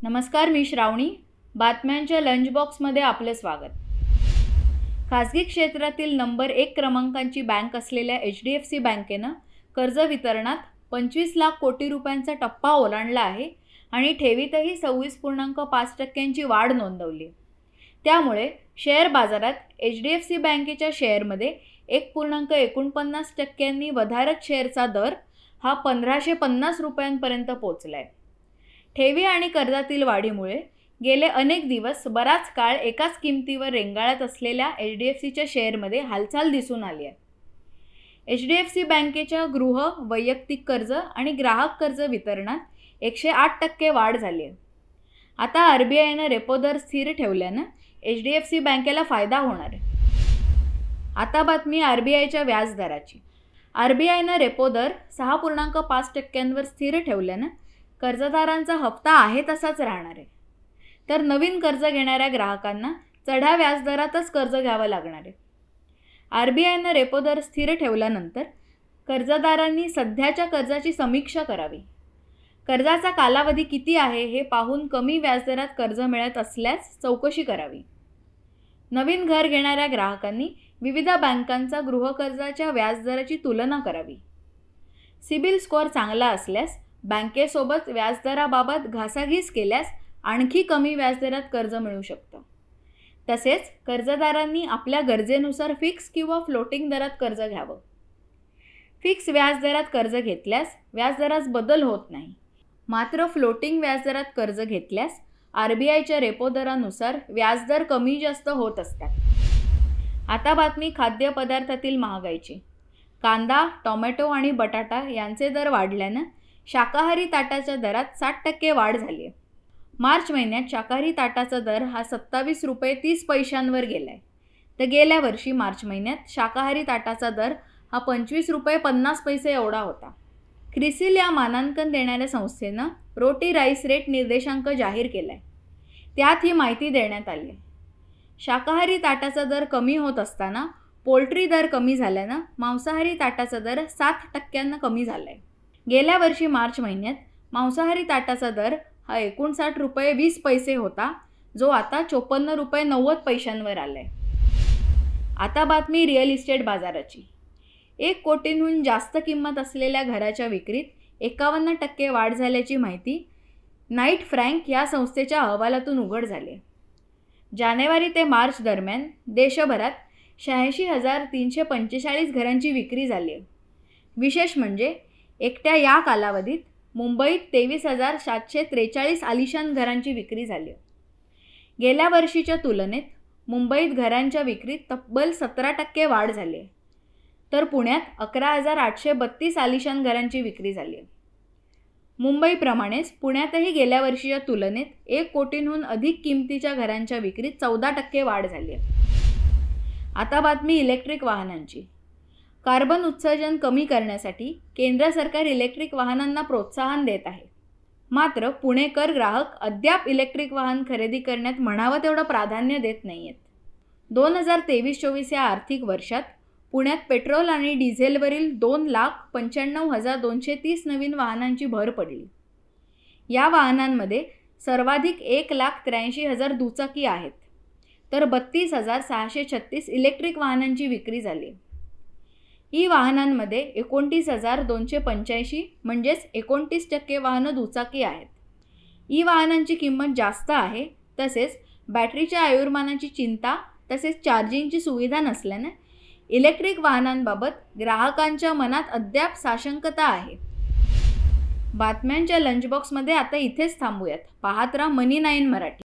नमस्कार, मी श्रावणी. बातम्यांच्या लंच बॉक्समध्ये आपले स्वागत. खासगी क्षेत्रातील नंबर 1 क्रमांकाची बँक असलेल्या HDFC बँकेनं कर्ज वितरणात 25 लाख कोटी रुपयांचा टप्पा ओलांडला आहे आणि ठेवीतही 26.5% वाढ नोंदवली. त्यामुळे शेअर बाजारात HDFC बँकेच्या शेअरमध्ये 1.49% वधारत शेअरचा दर हा 1550 रुपयांपर्यंत पोहोचलाय. ठेवी आणि कर्जातील वाढीमुळे गेले अनेक दिवस बराच काळ एकाच किमतीवर रेंगाळत असलेल्या HDFCच्या शेअरमध्ये हालचाल दिसून आली आहे. HDFC बँकेच्या गृह, वैयक्तिक कर्ज आणि ग्राहक कर्ज वितरणात 108% वाढ झाली आहे. आता RBIनं रेपो दर स्थिर ठेवल्यानं HDFC बँकेला फायदा होणार आहे. आता बातमी RBIच्या व्याजदराची. RBIनं रेपो दर 6.5% स्थिर ठेवल्यानं कर्जदारांचा हप्ता आहे तसाच राहणार आहे. तर नवीन कर्ज घेणाऱ्या ग्राहकांना चढ्या व्याजदरातच कर्ज घ्यावं लागणार आहे. RBIनं रेपो दर स्थिर ठेवल्यानंतर कर्जदारांनी सध्याच्या कर्जाची समीक्षा करावी. कर्जाचा कालावधी किती आहे हे पाहून कमी व्याजदरात कर्ज मिळत असल्यास चौकशी करावी. नवीन घर घेणाऱ्या ग्राहकांनी विविध बँकांचा गृहकर्जाच्या व्याजदराची तुलना करावी. सिबिल स्कोअर चांगला असल्यास बँकेसोबत व्याजदराबाबत घासाघीस केल्यास आणखी कमी व्याजदरात कर्ज मिळू शकतं. तसेच कर्जदारांनी आपल्या गरजेनुसार फिक्स किंवा फ्लोटिंग दरात कर्ज घ्यावं. फिक्स व्याजदरात कर्ज घेतल्यास व्याजदरात बदल होत नाही. मात्र फ्लोटिंग व्याजदरात कर्ज घेतल्यास RBIच्या रेपो दरानुसार व्याजदर कमी जास्त होत असतात. आता बातमी खाद्यपदार्थातील महागाईची. कांदा, टोमॅटो आणि बटाटा यांचे दर वाढल्यानं शाकाहारी ताटाच्या दरात 60% वाढ झाली आहे. मार्च महिन्यात शाकाहारी ताटाचा दर हा 27 रुपये 30 पैशांवर गेला आहे. तर गेल्या वर्षी मार्च महिन्यात शाकाहारी ताटाचा दर हा 25 रुपये 50 पैसे एवढा होता. क्रिसिल या मानांकन देणाऱ्या संस्थेनं रोटी राईस रेट निर्देशांक जाहीर केला आहे. त्यात ही माहिती देण्यात आली आहे. शाकाहारी ताटाचा दर कमी होत असताना पोल्ट्री दर कमी झाल्यानं मांसाहारी ताटाचा दर 7% कमी झाला आहे. गेल्या वर्षी मार्च महिन्यात मांसाहारी ताटाचा दर हा 59 रुपये 20 पैसे होता, जो आता 54 रुपये 90 पैशांवर आला आहे. आता बातमी रिअल इस्टेट बाजाराची. 1 कोटींहून जास्त किंमत असलेल्या घराच्या विक्रीत 51% वाढ झाल्याची माहिती नाईट फ्रँक या संस्थेच्या अहवालातून उघड झाली. जानेवारी ते मार्च दरम्यान देशभरात 86,345 घरांची विक्री झाली आहे. विशेष म्हणजे एकट्या या कालावधीत मुंबईत 23,743 आलिशान घरांची विक्री झाली. गेल्या वर्षीच्या तुलनेत मुंबईत घरांच्या विक्रीत तब्बल 17% वाढ झाली आहे. तर पुण्यात 11,832 आलिशान घरांची विक्री झाली आहे. मुंबईप्रमाणेच पुण्यातही गेल्या वर्षीच्या तुलनेत 1 कोटींहून अधिक किमतीच्या घरांच्या विक्रीत 14% वाढ झाली आहे. आता बातमी इलेक्ट्रिक वाहनांची. कार्बन उत्सर्जन कमी करण्यासाठी केंद्र सरकार इलेक्ट्रिक वाहनांना प्रोत्साहन देत आहे. मात्र पुणेकर ग्राहक अद्याप इलेक्ट्रिक वाहन खरेदी करण्यात म्हणावं तेवढं प्राधान्य देत नाही आहेत. 2023-24 या आर्थिक वर्षात पुण्यात पेट्रोल आणि डिझेलवरील 2,95,230 नवीन वाहनांची भर पडली. या वाहनांमध्ये सर्वाधिक 1,83,000 दुचाकी आहेत. तर 32,636 इलेक्ट्रिक वाहनांची विक्री झाली. ई वाहनांमध्ये 29,285 म्हणजेच 29% वाहनं दुचाकी आहेत. ई वाहनांची किंमत जास्त आहे. तसेच बॅटरीच्या आयुर्मानाची चिंता तसेच चार्जिंगची सुविधा नसल्यानं इलेक्ट्रिक वाहनांबाबत ग्राहकांच्या मनात अद्याप साशंकता आहे. बातम्यांच्या लंच बॉक्समध्ये आता इथेच थांबूयात. पाहत राहा मनी 9 मराठी.